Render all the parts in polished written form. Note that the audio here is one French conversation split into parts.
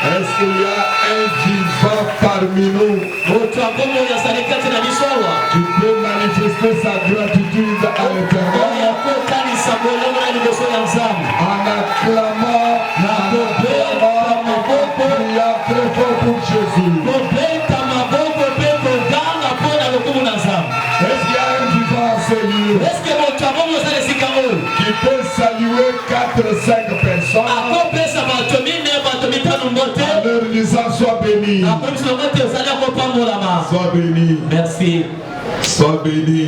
Est-ce qu'il y a un vivant parmi nous qui peut manifester sa gratitude à l'Éternel en acclamant prière très fort pour Jésus? Est-ce qu'il y a un vivant en ce lieu qui peut saluer 4-5 personnes en leur disant sois béni, sois béni, merci, sois béni?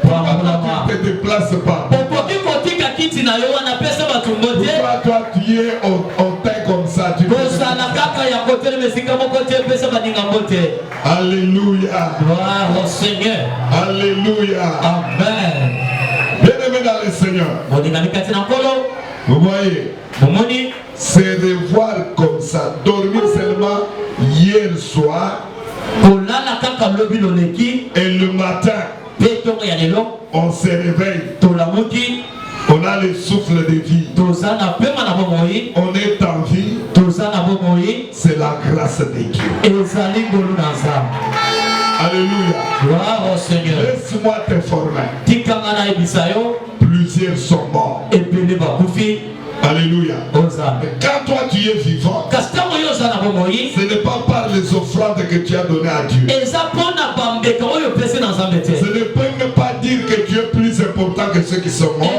Pourquoi tu ne te déplaces pas? Pourquoi toi tu es au teint comme ça? Alléluia. Gloire au Seigneur. Alléluia. Amen. Bien-aimé dans le Seigneur, vous voyez, c'est de voir comme ça, dormir seulement hier soir et le matin on se réveille, on a le souffle de vie, on est en vie, c'est la grâce de Dieu. Alléluia. Gloire au Seigneur. Laisse-moi t'informer, plusieurs sont morts. Alléluia. Quand toi tu es vivant, ce n'est pas par les offrandes que tu as données à Dieu. Ce ne peut même pas dire que tu es plus important que ceux qui sont morts.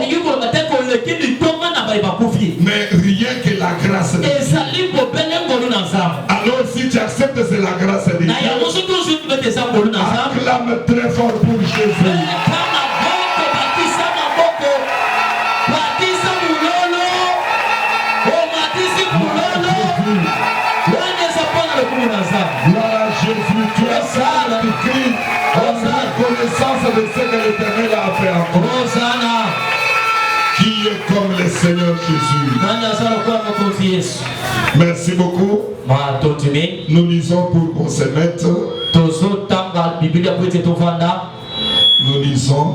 Mais rien que la grâce de Dieu. Alors si tu acceptes, c'est la grâce de Dieu. Acclame très fort pour Jésus. Gloire à Jésus, tu es sale, tu cries en reconnaissance de ce que l'Éternel a fait encore. Qui est comme le Seigneur Jésus? Merci beaucoup. Nous lisons pour qu'on se mette. Nous lisons.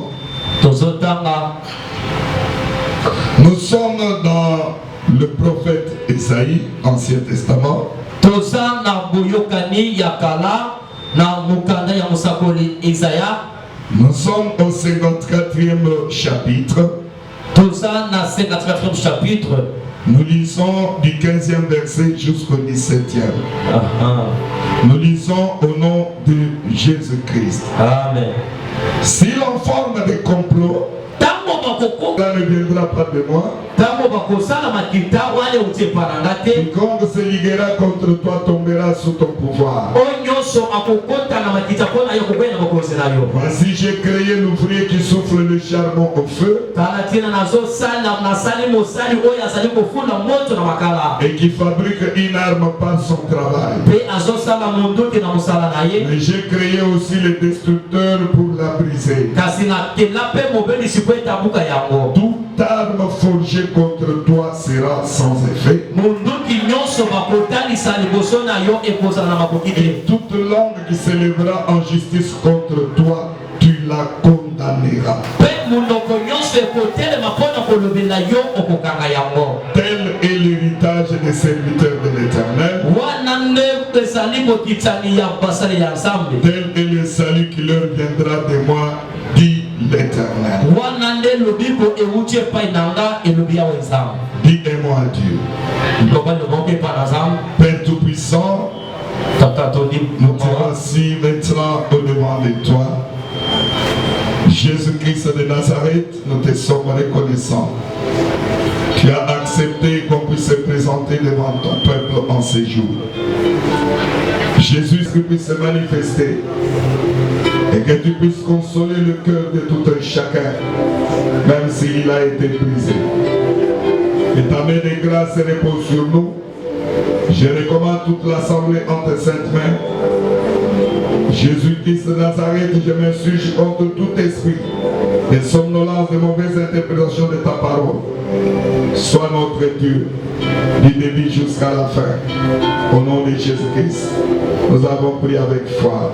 Nous sommes dans le prophète Esaïe, Ancien Testament. Nous sommes au 54e chapitre. Nous lisons du 15e verset jusqu'au 17e. Nous lisons au nom de Jésus-Christ. Amen. Si l'on forme des complots, cela ne viendra pas de moi. Quiconque se liguera contre toi tombera sous ton pouvoir. Voici, j'ai créé l'ouvrier qui souffle le charbon au feu et qui fabrique une arme par son travail. Mais j'ai créé aussi le destructeur pour la briser. Toute arme forgée contre toi sera sans effet. Et toute langue qui s'élèvera en justice contre toi, tu la condamneras. Tel est l'héritage des serviteurs de l'Éternel. Tel est le salut qui leur viendra de moi, dit l'Éternel. Dis aimons à Dieu. Père Tout-Puissant, nous te voici maintenant au-devant de toi. Jésus-Christ de Nazareth, nous te sommes reconnaissants. Tu as accepté qu'on puisse se présenter devant ton peuple en ces jours. Jésus, que tu puisses se manifester et que tu puisses consoler le cœur de tout un chacun, même s'il a été brisé. Et ta main de grâce repose sur nous. Je recommande toute l'assemblée en tes saintes mains. Jésus-Christ de Nazareth, je m'insurge contre tout esprit de somnolence, de mauvaise interprétation de ta parole. Sois notre Dieu, du début jusqu'à la fin. Au nom de Jésus-Christ, nous avons prié avec foi.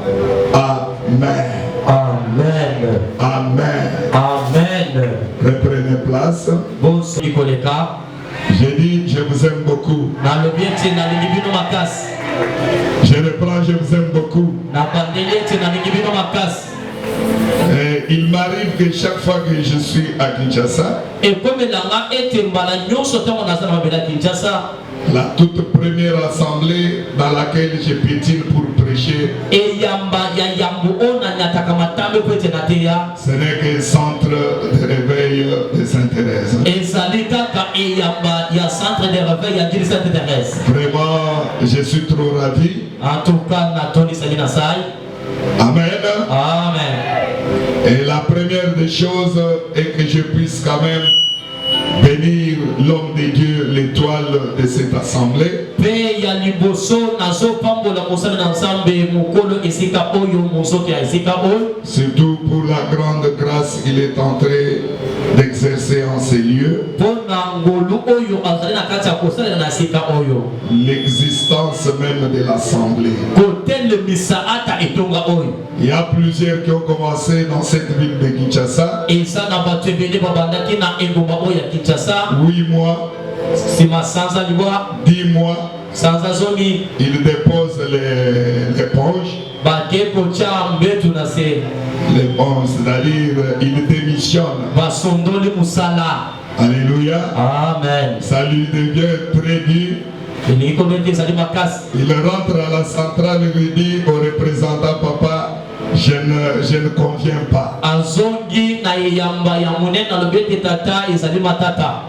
Amen. Amen. Amen. Amen. Reprenez place. J'ai dit, je vous aime beaucoup. Je reprends, je vous aime beaucoup. Et il m'arrive que chaque fois que je suis à Kinshasa, la toute première assemblée dans laquelle je pétine pour prêcher, ce n'est que le centre de réveil de Sainte-Thérèse. Vraiment, je suis trop ravi. Amen. Amen. Et la première des choses est que je puisse quand même bénir l'homme de Dieu, l'étoile de cette assemblée. Surtout pour la grande grâce qu'il est en train d'exercer en ces lieux. L'existence même de l'assemblée. Il y a plusieurs qui ont commencé dans cette ville de Kinshasa. 8 mois, 10 mois, il dépose l'éponge. L'éponge, c'est-à-dire il démissionne. Alléluia. Amen. Ça lui devient très dur. Il rentre à la centrale et lui dit au représentant, papa, je ne conviens pas.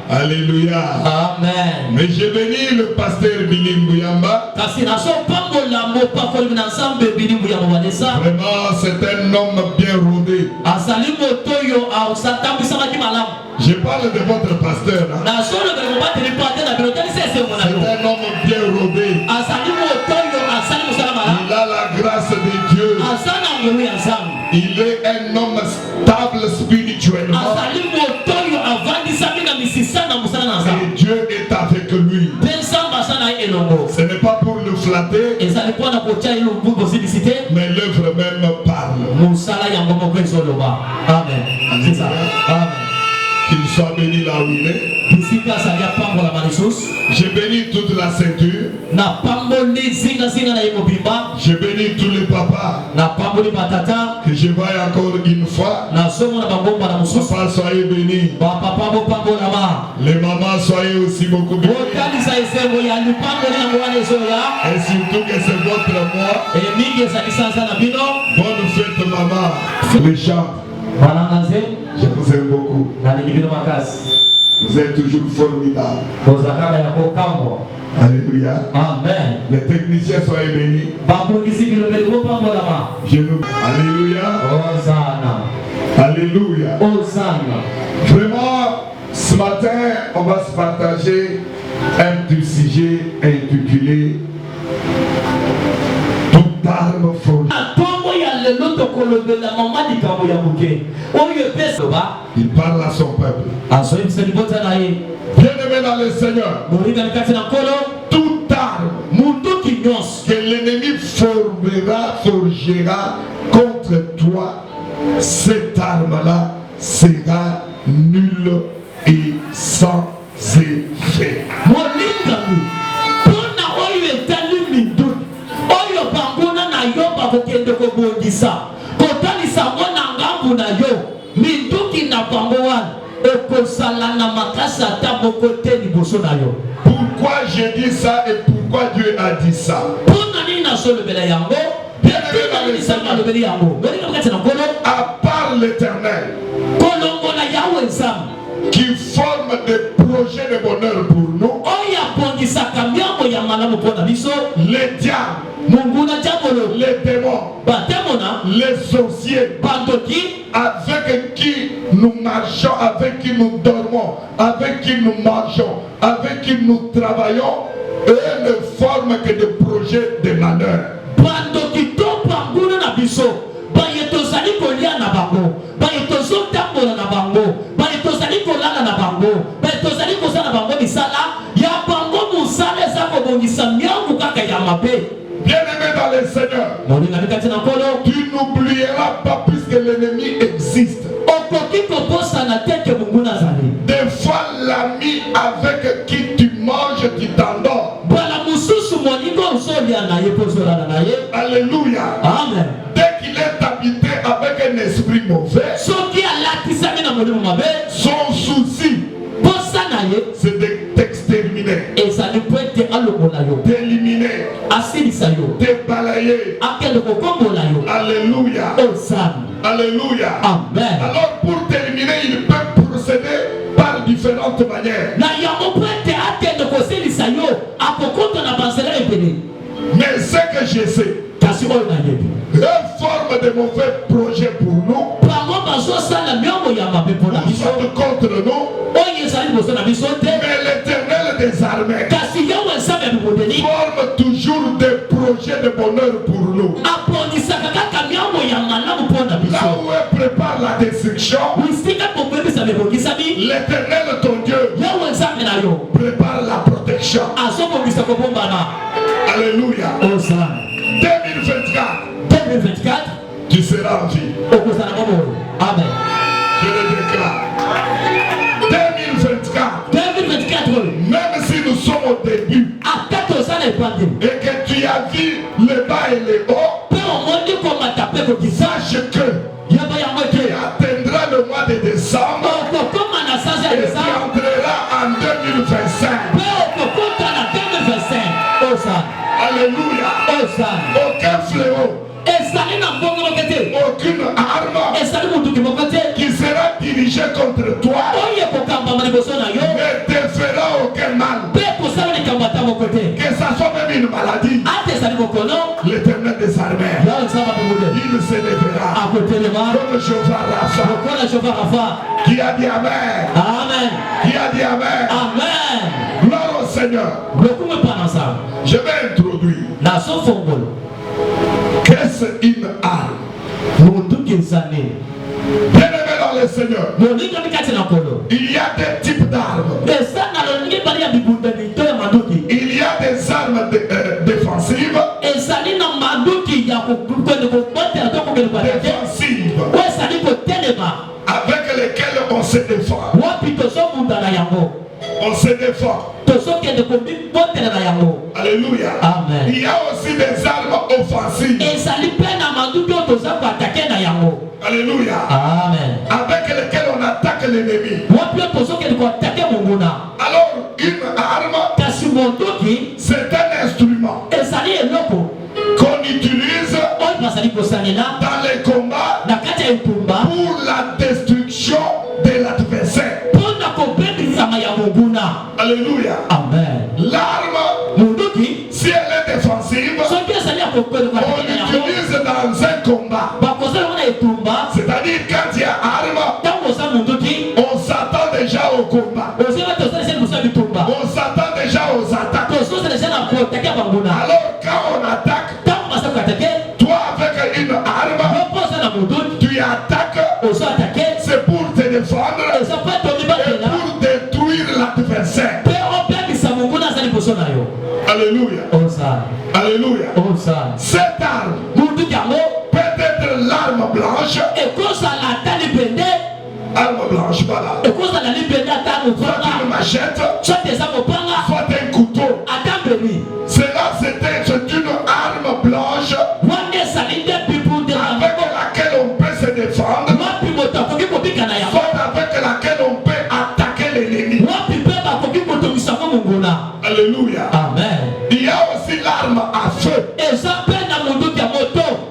Alléluia. Amen. Mais j'ai béni le pasteur Billy Mbuyamba. Vraiment, c'est un homme bien rodé. Je parle de votre pasteur. Hein? C'est un homme bien rodé. Il a la grâce de Dieu. Il est un homme stable spirituellement. Et Dieu est avec lui. Ce n'est pas pour le flatter, mais l'œuvre même parle. Amen. C'est ça. Amen. Qu'il soit béni là où il est. Je bénis toute la ceinture. Je bénis tous les papas. Que je vois encore une fois. Papa, soyez bénis. Les mamans, soyez aussi beaucoup bénis. Et surtout que c'est votre mois. Bonne fête, maman. Les chants. Je vous aime beaucoup. Vous êtes toujours formidable. Alléluia. Amen. Les techniciens soient bénis. Alléluia. Alléluia. Vraiment, ce matin, on va se partager un petit sujet intitulé toute arme forgée. Il parle à son peuple. Bien-aimé dans le Seigneur, toute arme que l'ennemi forgera contre toi, cette arme-là sera nulle et sans effet. Pourquoi j'ai dit ça et pourquoi Dieu a dit ça? À part l'Éternel qui forme des projets de bonheur pour nous, les diables, les démons, les sorciers, avec qui nous marchons, avec qui nous dormons, avec qui nous mangeons, avec qui nous travaillons, eux ne forment que des projets de malheur. Bien-aimé dans le Seigneur, tu n'oublieras pas puisque l'ennemi existe. Des fois, l'ami avec qui Alléluia. Amen. Dès qu'il est habité avec un esprit mauvais, son souci, c'est de t'exterminer, d'éliminer, de balayer. Alléluia. Alléluia. Amen. Alors pour terminer, il peut procéder par différentes manières. Mais ce que je sais, une forme de mauvais projet pour nous, soit contre nous, mais l'Éternel des armées forme toujours des projets de bonheur pour nous. Là où il prépare la destruction, l'Éternel ton Dieu prépare la protection. Alléluia. 2024, tu seras en vie. Amen. Je le déclare. 2024, même si nous sommes au début et que tu as vu le bas et le haut, sache que tu atteindras le mois de décembre et tu entreras en 2025. Alléluia. Aucun fléau, aucune arme qui sera dirigée contre toi ne te fera aucun mal. Que ça soit même une maladie, l'Éternel des armées, il se lèvera comme Jéhovah Rapha. Qui a dit Amen? Amen. Qui a dit Amen? Amen. Gloire au Seigneur. Je vais introduire. Qu'est-ce une arme? Bien-aimé dans le Seigneur, il y a des types d'armes. Il y a des armes défensives. Avec lesquelles on se défend. On se défend. Alléluia. Amen. Il y a aussi des armes offensives. Alléluia. Amen. Avec lesquelles on attaque l'ennemi. Alors, une arme, c'est un instrument qu'on utilise dans les combats pour la destruction de l'adversaire. Alléluia. Amen. L'arme, si elle est défensive, on l'utilise dans un combat. C'est-à-dire quand il y a arme, on s'attend déjà au combat. On s'attend déjà aux attaques. Alors quand on attaque, toi avec une arme, tu attaques, c'est pour te défendre et pour détruire l'adversaire. Alléluia. Alléluia. Cette arme peut être l'arme blanche. Arme blanche, voilà. Soit une machette, soit un couteau. Cela c'est une arme blanche avec laquelle on peut se défendre, soit avec laquelle on peut attaquer l'ennemi. Alléluia. Amen. Il y a aussi l'arme à feu.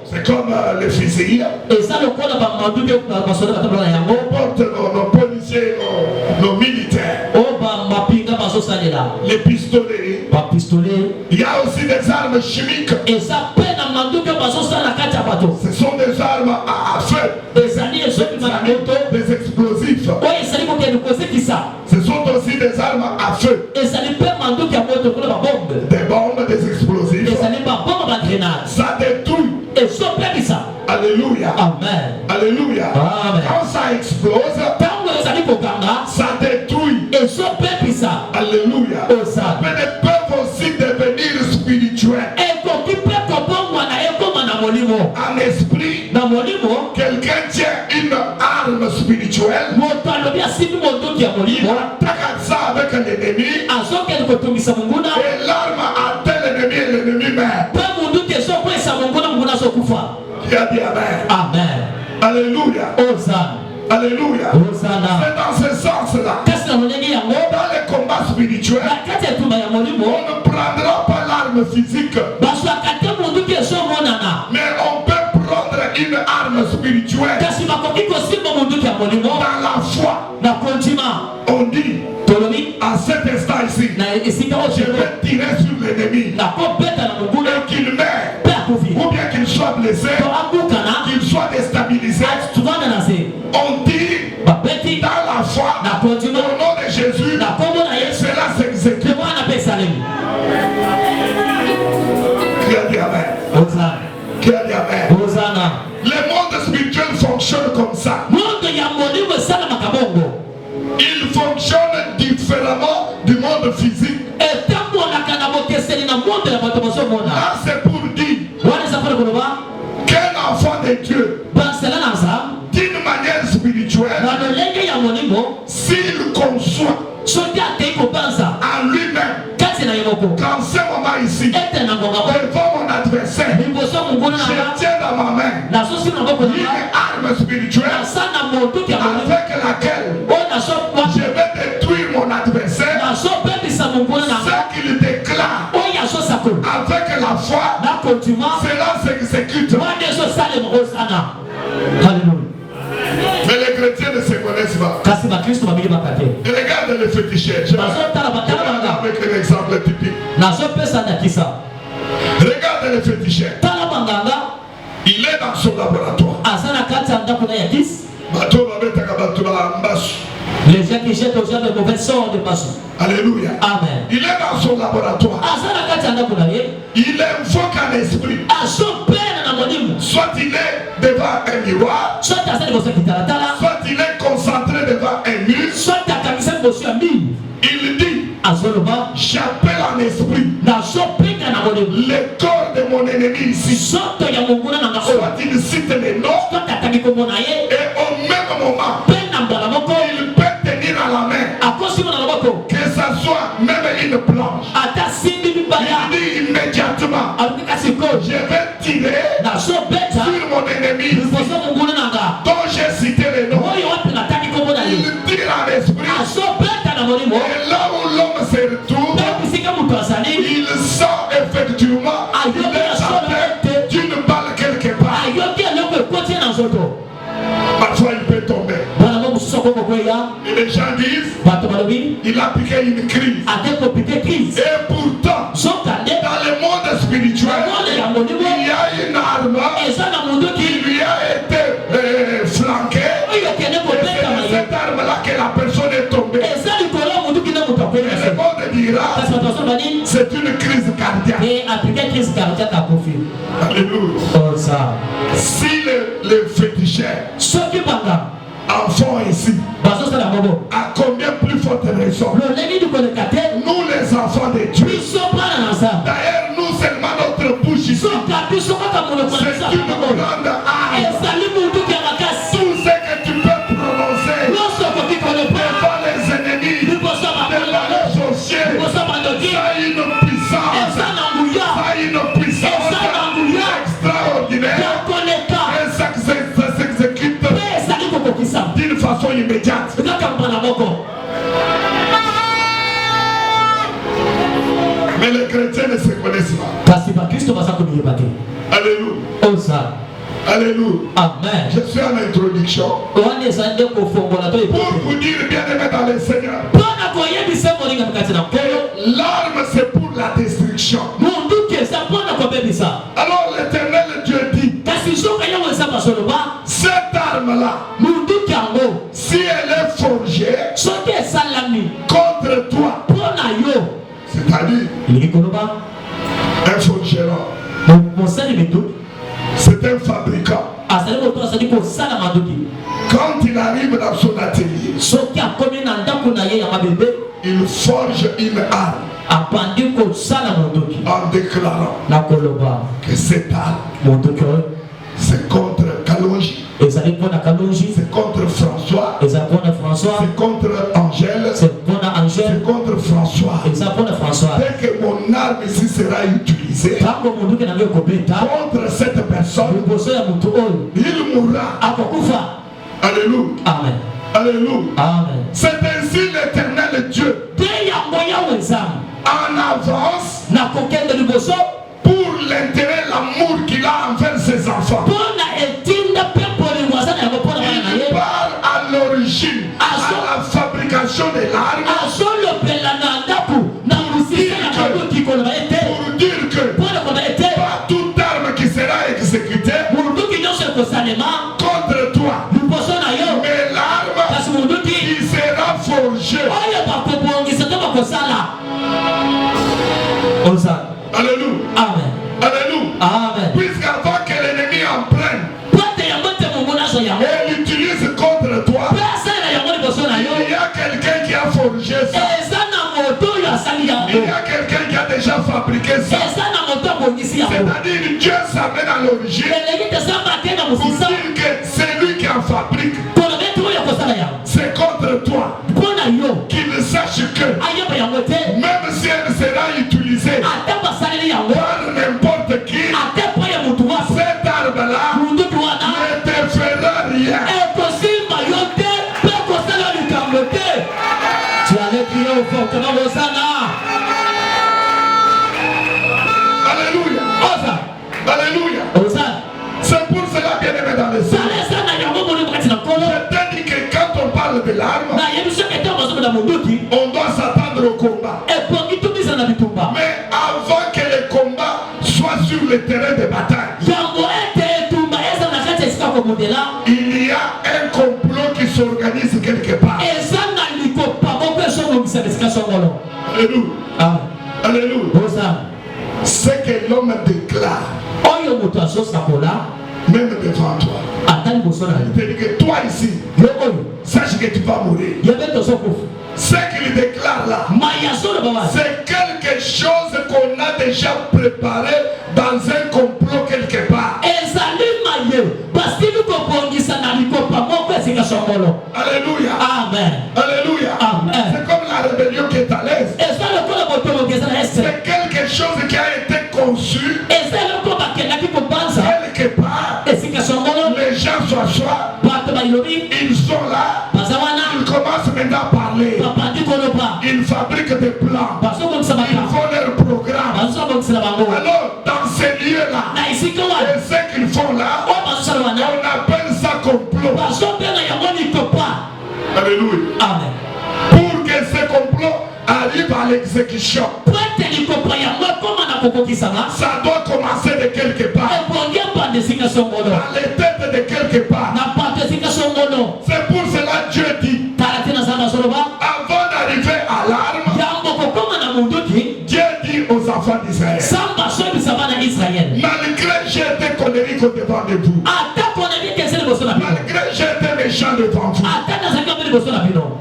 C'est comme les fusils. On porte nos policiers, nos militaires. Les pistolets. Il y a aussi des armes chimiques. Ce sont des armes à feu. Des explosifs. Ce sont aussi des armes à feu. Des bombes, des explosifs. Ça détruit. Alléluia. Amen. Alléluia. Amen. Quand ça explose, ça détruit. Alléluia. Mais ils peuvent aussi devenir spirituels. En esprit, quelqu'un tient une arme spirituelle. Il attaque ça avec l'ennemi. Et l'arme atteint l'ennemi et l'ennemi meurt. kufa. Qui a dit amen? Amen. Alléluia. Hosanna. Alléluia. Hosanna. C'est dans ce sens-là. Kasi na ndenge yango. Dans les combats spirituels, Na kati ya tumba ya molimo. on ne prendra pas l'arme physique. Bazwaka te mundu ke ezomonana. Mais on peut prendre une arme spirituelle. Kasi bakoki kosimba mundu ke ya molimo. Dans la foi, Na kondima. on dit Tolobi. à cet instant ici, Na esika je oyo. vais tirer sur l'ennemi Na kobeta na monguna. et qu'il meure, Pe akufi. ou bien qu'il soit blessé, To akukana. qu'il soit déstabilisé. Tuvanda na se. On dit Babeti. dans la foi, Na au kondima. nom de Jésus, Na kombo na et Yesu. cela s'exécute. Te mwana pe salemi. Qui a dit amen? Hosanna. Qui a dit amen? Hosanna. Le monde spirituel fonctionne comme ça. Mondo ya molimo esala makabongo. Il fonctionne différemment du monde physique. Etambolaka na bokeseni na mondo ya bato bozomona. Là, c'est pour dire Wana eza mpona koloba qu'un enfant de Dieu, bansela na nzambe d'une manière spirituelle, na lolenge ya molimo s'il conçoit soki akei kobanza en lui-même kati na ye moko qu'en ce moment ici, ete na ngonga oyo devant mon adversaire, liboso ya monguna na je nga tiens dans ma main nazosimba na maboko na une nga arme spirituelle nasa na monduki ya molimo avec laquelle oyo nazokwa je vais détruire mon adversaire, nazobebisa monguna na nga ce qu'il déclare oyo azosakola avec la foi, na kondima cela s'exécute. wana ezosalema ozana. Halleluya. Mais les chrétiens ne se connaissent pas. Kasi bakristo babiyebaka te. Et regarde les féticheurs. Je vais bazotala batala banga avec un exemple typique. nazopesa ndakisa. Regarde les féticheurs. Tala banganga Il est dans son laboratoire. aza na kati ya ndako na ya kisi. Bateau va mettre à bateau à Mbassou. Les gens qui jettent aux gens de mauvais sort de Bassou. Alléluia. Amen. Il est dans son laboratoire. Aza na kati ya ndako na ye. Il invoque un esprit. Azopena na molimo. Soit il est devant un miroir, Soit aza liboso ya kitalatala. soit il est concentré devant un mur. Soit akamisa liboso ya mili. Il dit, Azoloba. j'appelle en esprit Nazopeka na molimo. le corps de mon ennemi ici. Soto ya monguna na nga oyo. Soit il cite les noms Soit atangi kombo na ye. et au même moment, Pe na mbala moko. il peut tenir à la main, Akosima na loboko. que ça soit même une planche. Ata simbi mibaya. Il dit immédiatement, Alukika sikoyo. je vais tirer Nazobeta. sur mon ennemi Liboso monguna na nga. dont j'ai cité les noms. Oyo wapi natangi kombo na ye. Il tire en esprit. Azobeta na molimo. Et là où l'homme se retrouve, Bisika mutu azali. il sent effectivement il est atteint d'une balle quelque part. Ayoki eloko ekoti na nzoto. Parfois il peut tomber. Bana mo mosusu akoko kweya. Et les gens disent, Bato balobi. il a piqué une crise. Ate kopike crise. Et pourtant, Zokande. dans le monde spirituel, Monde ya molimo. il y a une arme Eza na mundu qui ki. lui a été flanquée. Oyo kende Et kobeta na c'est de ye. cette arme-là que la personne est tombée. Eza likolo ya mundu ki na mutu akweya Et se. le monde dira, Kasi bato basoba nini? c'est une crise cardiaque. Et apike crise cardiaque akufi. Alléluia. Oh ça. Si les féticheurs Soki banga. en font ici, Bazosala bobo. à combien plus forte raison? Lolenge likoleka te. Nous les enfants de Dieu. Biso bana na nzambe. D'ailleurs, nous seulement notre bouche ici, Soka biso kaka monoko na c'est une nzambe. grande arme. Ezali mundu ki ya makasi. Tout ce que tu peux prononcer Nyonso okoki kolobela. devant les ennemis, Liboso ya devant bakololo. les sorciers, Liboso ya bandoki. ça a une puissance, Eza na nguya. ça a une puissance Eza na nguya. extraordinaire. Ya koleka. Et ça s'exécute Pe ezali kokokisa. d'une façon immédiate. Kaka mbala moko. Mais les chrétiens ne se connaissent pas. Kasi bakristo baza komiyeba te. Alléluia. Oza. Alléluia. Amen. Je suis en introduction Wana ezali nde kofongola to pour epote. vous dire, bien aimé dans le Seigneur, Mpona koyebisa moninga mokati na nkolo. l'arme c'est pour la destruction. Munduki eza mpona kobebisa. Alors l'éternel Dieu dit, Kasi soka yango eza bazoloba. cette arme-là, Munduki yango. si elle est forgée Soki esalami. contre toi, Mpona yo. c'est-à-dire Elingi koloba. un forgeron, Mosali minduki. c'est un fabricant. Azali moto azali kosala manduki. Quand il arrive dans son atelier, Soki akomi na ndako na ye ya mabebe. il forge une arme Abandi kosala manduki. en déclarant Na koloba. que cette arme, Manduki oyo. c'est contre Kalonji, Ezali mpona Kalonji. c'est contre François, Ezali mpona François. c'est contre Angèle, C'est mpona Angèle. danger. C'est contre François. Example François. Dès que mon arme ici sera utilisée contre cette personne, il mourra. Alléluia. Amen. Alléluia. Amen. C'est ainsi l'Éternel Dieu en avance pour l'intérêt, l'amour qu'il a envers ses enfants. Il part à l'origine, à la fabrication de l'arme, pour dire que pas toute arme qui sera exécutée contre toi, mais l'arme qui sera forgée. Alléluia. Amen. Alléluia. Amen. Puisqu'avant que l'ennemi en prenne, et l'utilise contre toi, il y a quelqu'un qui a forgé ça. Il y a quelqu'un qui a déjà fabriqué ça. C'est-à-dire Dieu s'amène à l'origine pour dire que c'est lui qui en fabrique. C'est contre toi. Qu'il sache que même si elle sera utilisée par n'importe qui, cette arme-là ne te fera rien. Tu allais crier fortement Hosanna. Alléluia. Alléluia. C'est pour cela, bien-aimé dans le Seigneur, je t'ai dit que quand on parle de l'arme, on doit s'attendre au combat. Mais avant que le combat soit sur le terrain de bataille, il y a un complot qui s'organise quelque part. Alléluia. Alléluia. Ce que l'homme déclare, même devant toi, il te dit que toi ici, sache que tu vas mourir. Ce qu'il déclare là, c'est quelque chose qu'on a déjà préparé dans un complot quelque part. Alléluia. Amen. Alléluia. Amen. C'est comme la rébellion qui est à l'est. C'est quelque chose qui a été conçu quelque part. Les gens s'assoient, ils sont là, ils commencent maintenant à parler. Ils fabriquent des plans, ils font leur programme. Alors dans ces lieux-là, et ce qu'ils font là, on appelle ça complot. Alléluia. Amen. Pour que ce complot arrive à l'exécution, ça doit commencer de quelque part, dans les têtes de quelque part. C'est pour cela que Dieu dit, avant d'arriver à l'arme, Dieu dit aux enfants d'Israël, malgré j'ai été colérique devant de vous, malgré j'ai été méchant devant vous,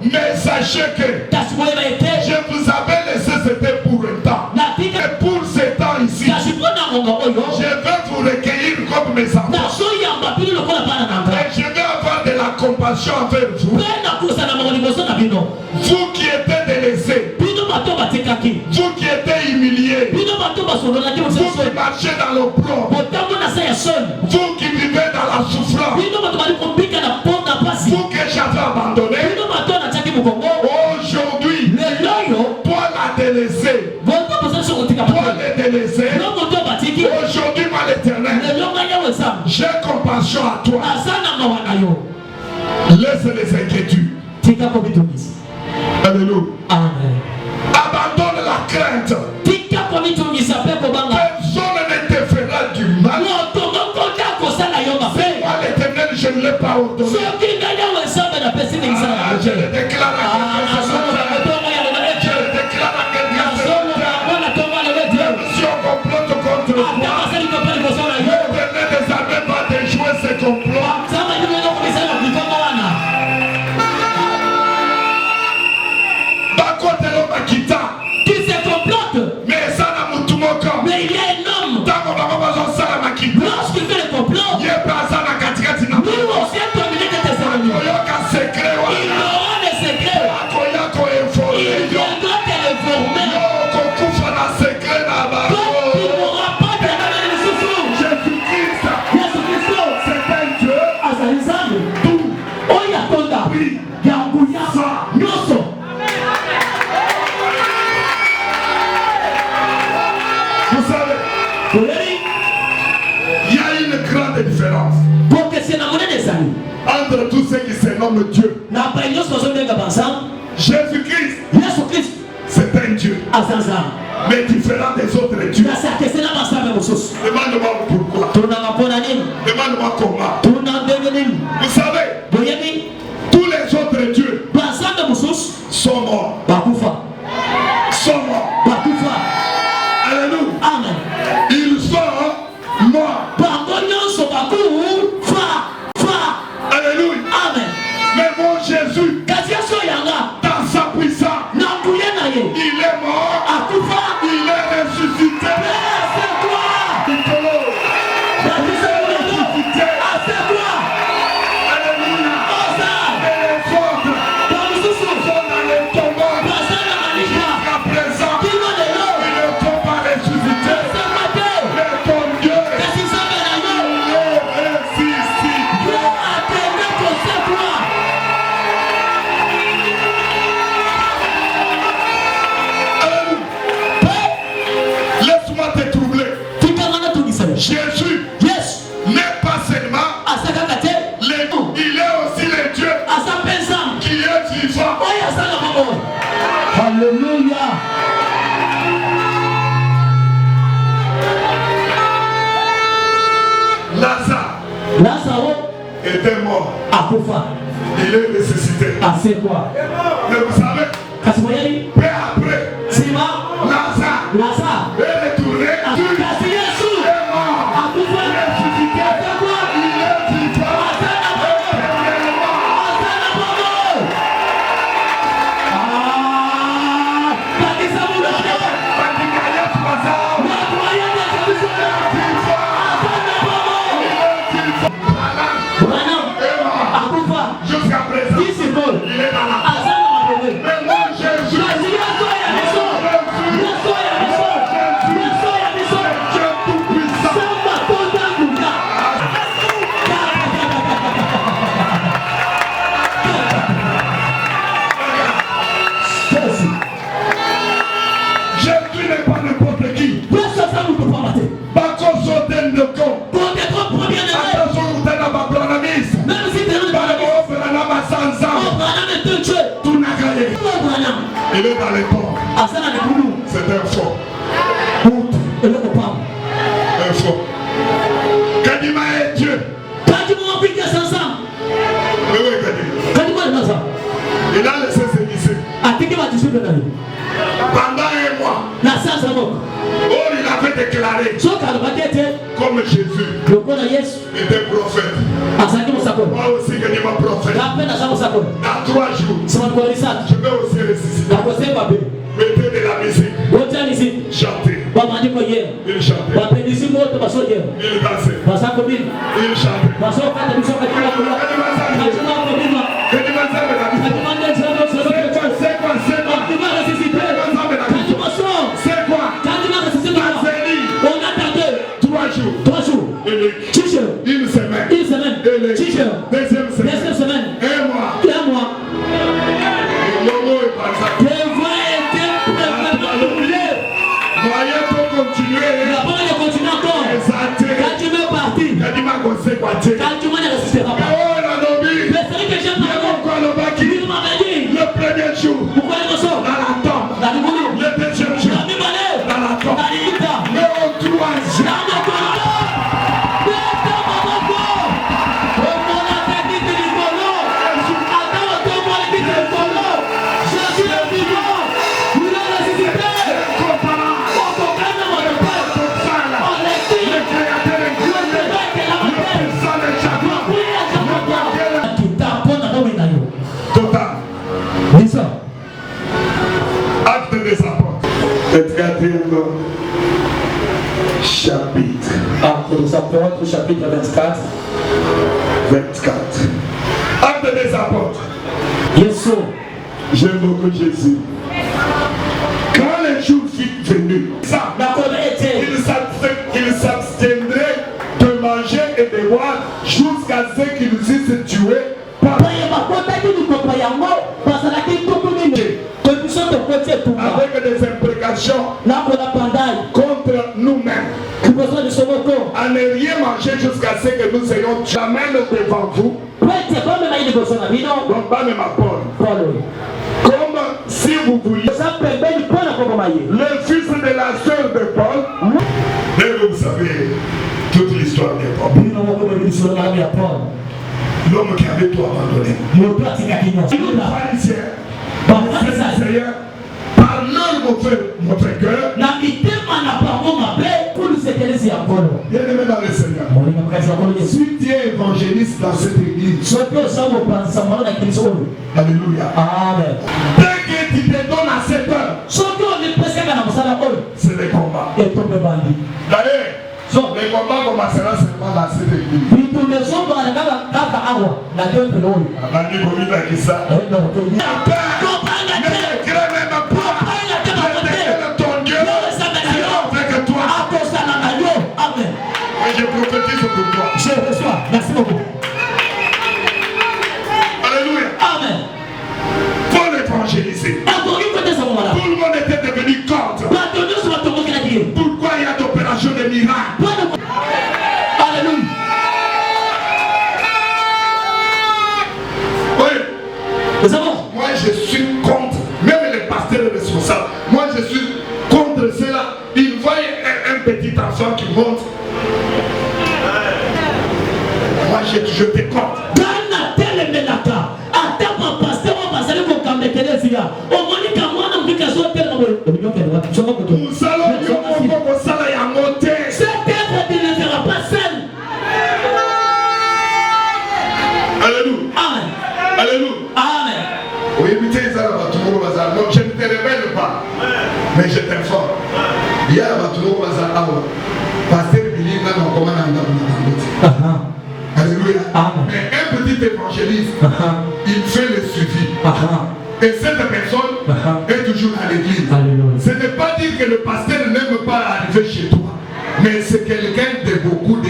mais sachez que je vous avais laissé c'était pour un temps. Et pour ce temps ici, je vais vous recueillir comme mes enfants. Et je vais avoir de la compassion envers vous. Vous qui êtes délaissés, vous qui êtes humiliés, vous qui marchez dans l'opprobre, vous qui vivez dans la souffrance, vous que j'avais abandonné, aujourd'hui, toi la délaissé, toi les délaissés, aujourd'hui moi l'Éternel, j'ai compassion à toi. Laisse les inquiétudes. Alléluia. Amen. Abandonne la crainte. Personne ne te fera du mal. Moi l'Éternel, je ne l'ai pas ordonné. Je le déclare à quelqu'un. Je le déclare à quelqu'un. Même si on complote contre toi, l'Éternel des armées va déjouer ses complots. Bakote l'homme nomme Dieu. Jésus-Christ, c'est un Dieu. Mais différent des autres dieux. Demande-moi pourquoi. Demande-moi comment. Vous savez, tous les autres dieux sont morts. Sont morts. Alléluia. Amen. Ils sont morts. Alléluia. Amen. Mais mon Jésus, dans sa puissance, il est mort. Il est ressuscité. Jésus n'est pas seulement il est aussi le Dieu qui est vivant. Alléluia. Lazare était mort. Il est ressuscité. Mais vous savez, peu après, Lazare est retourné. Jusqu'à présent, il est dans la mais moi Jésus, Dieu tout-puissant. Jésus n'est pas n'importe qui. Pas qu'on soit d'un de con. Attention, vous êtes dans ma planamise. Il est dans les ports. C'est un faux. Un faux. Kadima est Dieu. Oui, Kadima. Il a laissé ses disciples. Pendant un mois. Oh, il avait déclaré comme Jésus était prophète. Moi aussi, Kadima prophète. Dans 3 jours, je vais aussi ressusciter. Mettez de la musique. Chantez. Il chantait. Il dansait. Il chantait. C'est quoi? 3 jours. Une semaine. Deuxième semaine. Un mois. Logo est par ça. Voyez pour continuer. Le premier jour, dans la tombe. Le deuxième jour, dans la tombe. Le troisième. Acte des apôtres. Le 4e chapitre. Acte des apôtres, chapitre 24. Acte des apôtres. J'aime beaucoup Jésus. Quand le jour fut venu, il s'abstiendrait de manger et de boire jusqu'à ce qu'ils eussent tué par avec des imprécations contre nous-mêmes. À ne rien manger jusqu'à ce que nous ayons jamais devant vous Donc, pas même à Paul. Comme si vous vouliez le fils de la sœur de Paul. Mais vous savez toute l'histoire de Paul. L'homme qui avait tout abandonné. Le pharisien, par leur mauvais cœur, bien aimé dans le Seigneur, si tu es évangéliste dans cette église, alléluia, Amen. dès que tu te donnes à cette heure, c'est le combat. D'ailleurs, le combat commencera seulement dans cette église. Je prophétise pour toi. Je reçois. Merci beaucoup. Alléluia. Amen. Paul évangélisé. Tout le monde était devenu contre. Pourquoi il y a d'opération de miracles? Alléluia. Oui. Moi je suis contre. Même les pasteurs responsables. Moi je suis contre cela. Ils voient un petit enfant qui monte. Moi je te compte. Nous allons cette œuvre tu ne feras pas seul. Alléluia. Amen. Alléluia. Amen. Oui, non, je ne te révèle pas. Mais je t'informe. Il y a pasteur Billy n'a pas comment alléluia. Mais un petit évangéliste, il fait le suivi. Et cette personne est toujours à l'église. Ce n'est pas dire que le pasteur n'aime pas arriver chez toi. Mais c'est quelqu'un de beaucoup de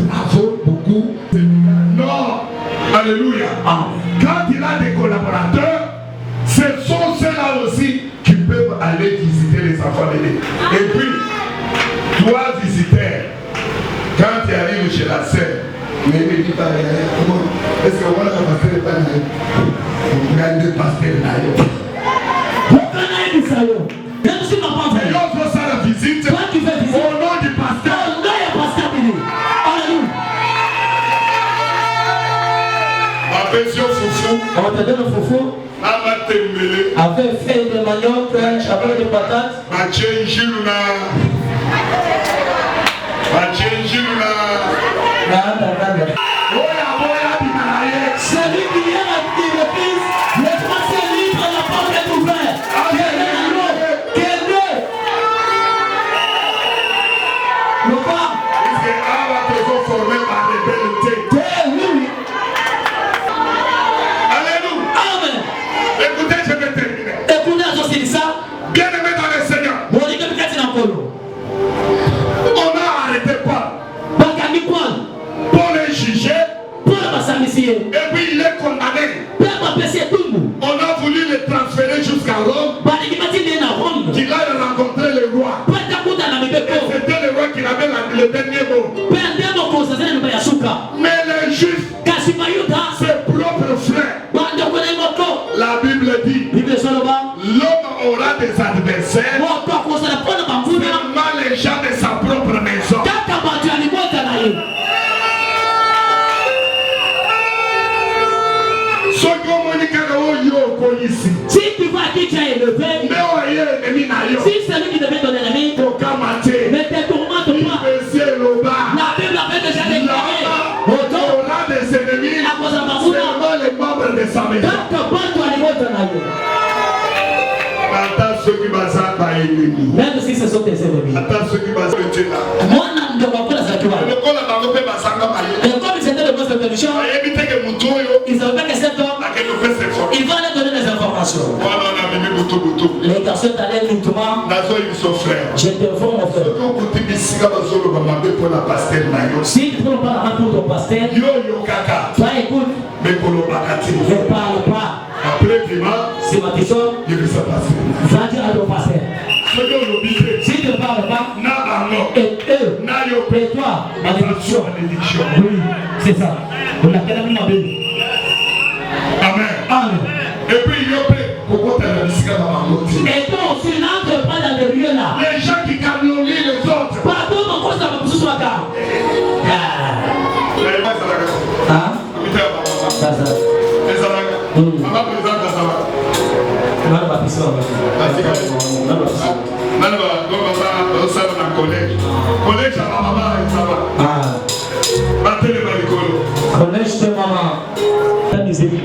travaux, beaucoup. Non. Alléluia. Quand il a des collaborateurs, ce sont ceux-là aussi qui peuvent aller visiter les enfants de l'église. Et puis, toi, visiteur, quand tu arrives chez la sœur, mais ne dis pas, est-ce que on a un pasteur pas là? On a deux pasteurs là. Et l'autre fait ça la visite au nom du pasteur. Attention Foufou. On te donne le foufou. Avait fait des manioc, avec des patates. Celui qui est le fils, le français libre, la porte est ouverte. Le pas. Alléluia. Amen. Écoutez, je vais terminer. Écoutez, ça. Bien aimé dans le Seigneur. On a arrêté Paul. Paul est jugé. Et puis il est condamné. On a voulu le transférer jusqu'à Rome. Qu'il a rencontré le roi. Et c'était le roi qui avait le dernier mot. Mais les juifs, ses propres frères, la Bible dit, l'homme aura des adversaires, seulement les gens de sa propre maison. Si tu vois qui tu as élevé, si c'est lui qui devait ton ennemi, ne te tourmente pas. La Bible avait déjà déclaré aura des ennemis, seulement les membres de sa maison. Attends ceux qui basent par ennemis. Même si ce sont tes ennemis. Attends ceux qui basent le Dieu là. Moi, je ne vois pas la sacrifice. Et comme ils étaient le boss de permission, ils ne savaient pas que cet homme, il va aller donner des informations. Les garçons allaient lentement. Je t'informe mon frère. Si tu ne parles pas pour ton pasteur, toi écoute, ne parle pas. C'est ma question. Va dire à ton pasteur. Si tu ne parles pas, et eux, et toi, malédiction. Oui, c'est ça. On a quel homme collège. Collège à la maman, ça va. Battez les malicolo. Collège de maman. La musique.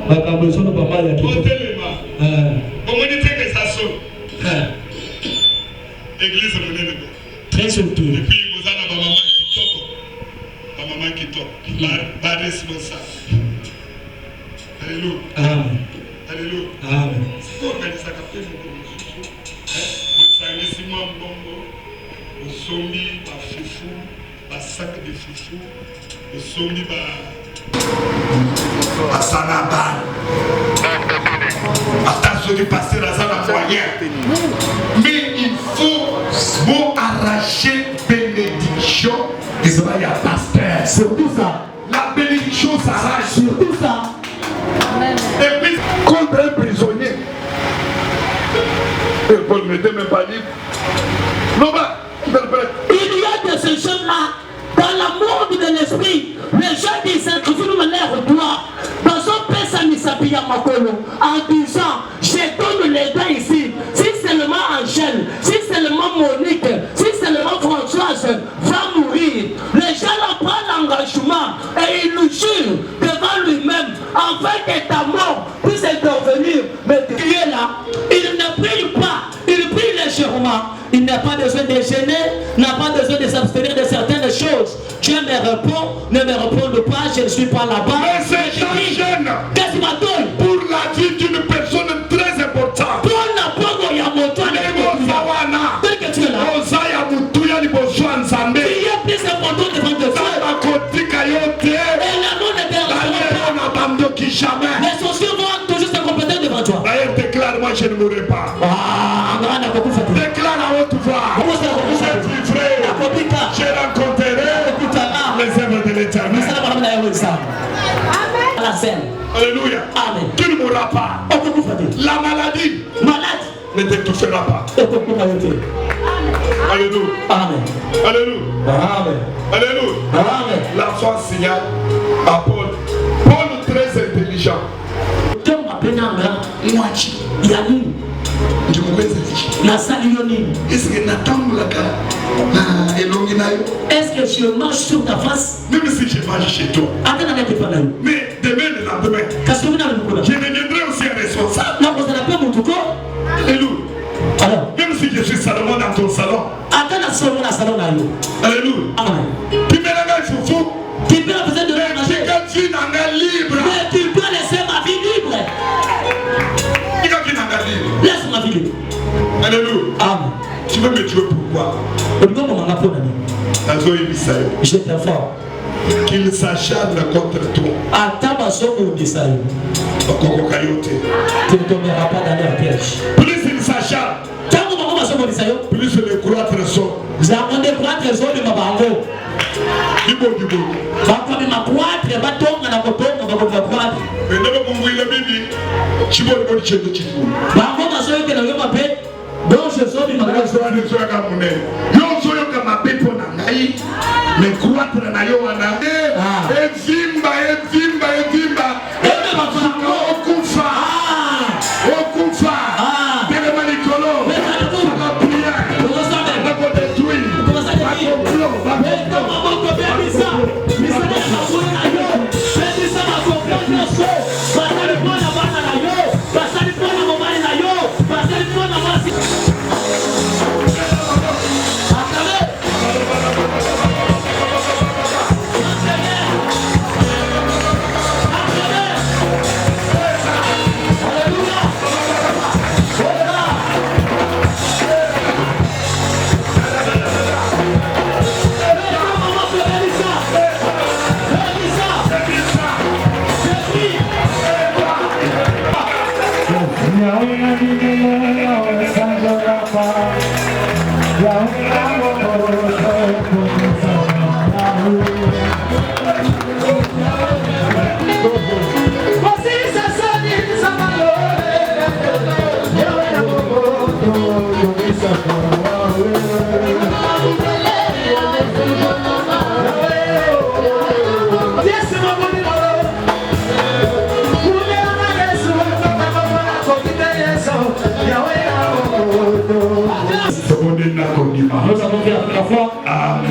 La cambrosone de maman, il y a tout. Battez les mains. Comment dit que ça sonne? Église monnaie. Très surtout. Et puis vous avez ma maman qui toque. Ma maman qui toque. Pas responsable. Alléluia. Amen. Alléluia. Amen. C'est quoi organiser ça capter vous savez moi bongo. Au sombi, ba foufou, ba sac de foufou, au sombi, ba sanaba. Attention de passer dans un moyen. Mais il faut vous arracher bénédiction et ça va y a pasteur. C'est tout ça. La bénédiction s'arrache. C'est tout ça. Et puis, contre un prisonnier, il ne mettait même pas libre. Non, bah, il y a de ces gens-là, dans le monde de l'esprit, les gens disent que vous me l'air au doigt. Dans son père, Misapi Yamakolo, en disant, je donne les gars ici. Si seulement Angèle, si seulement Monique, si seulement Françoise va mourir, les gens là prennent l'engagement et ils nous jurent devant lui-même, afin que ta mort puisse intervenir. Mais tu es là, il ne prie pas, il prie légèrement. Il n'a pas besoin de gêner, n'a pas besoin de s'abstenir de certaines choses. Dieu me répond, ne me réponde pas, je ne suis pas là-bas. Mais c'est jeune. Qu'est-ce qu'il m'a donné? Pour la vie d'une personne très importante. Pour la pomme, il y a mon toit. Tel que tu es là. Il y a plus important devant Dieu. Et la nom ne perd jamais. Les sorciers vont toujours se compléter devant toi. D'ailleurs, déclare, moi je ne mourrai pas. Déclare à haute voix. Je vivrai. Je rencontrerai les œuvres de l'Éternel. Alléluia. Amen. Tu ne mourras pas. La maladie ne t'étouffera pas. Alléluia. Amen. Alléluia. Amen. Alléluia. Amen. La foi signale à Paul. Paul très intelligent. Il y a une. Est-ce que je marche sur ta face? Même si je marche chez toi. Mais demain le lendemain, je deviendrai aussi un responsable. Alléluia. Alors, même si je suis Salomon dans ton salon. Alléluia. Tu me l'as foufou. Tu peux besoin de manger. Libre. Mais tu peux laisser ma vie libre. Laisse ma vie libre. Alléluia. Amen. Tu veux me tuer pourquoi? Je t'informe qu'il s'acharne contre toi. Tu ne tomberas pas dans leur piège. Plus il s'acharne, plus les croîtres sont. Ya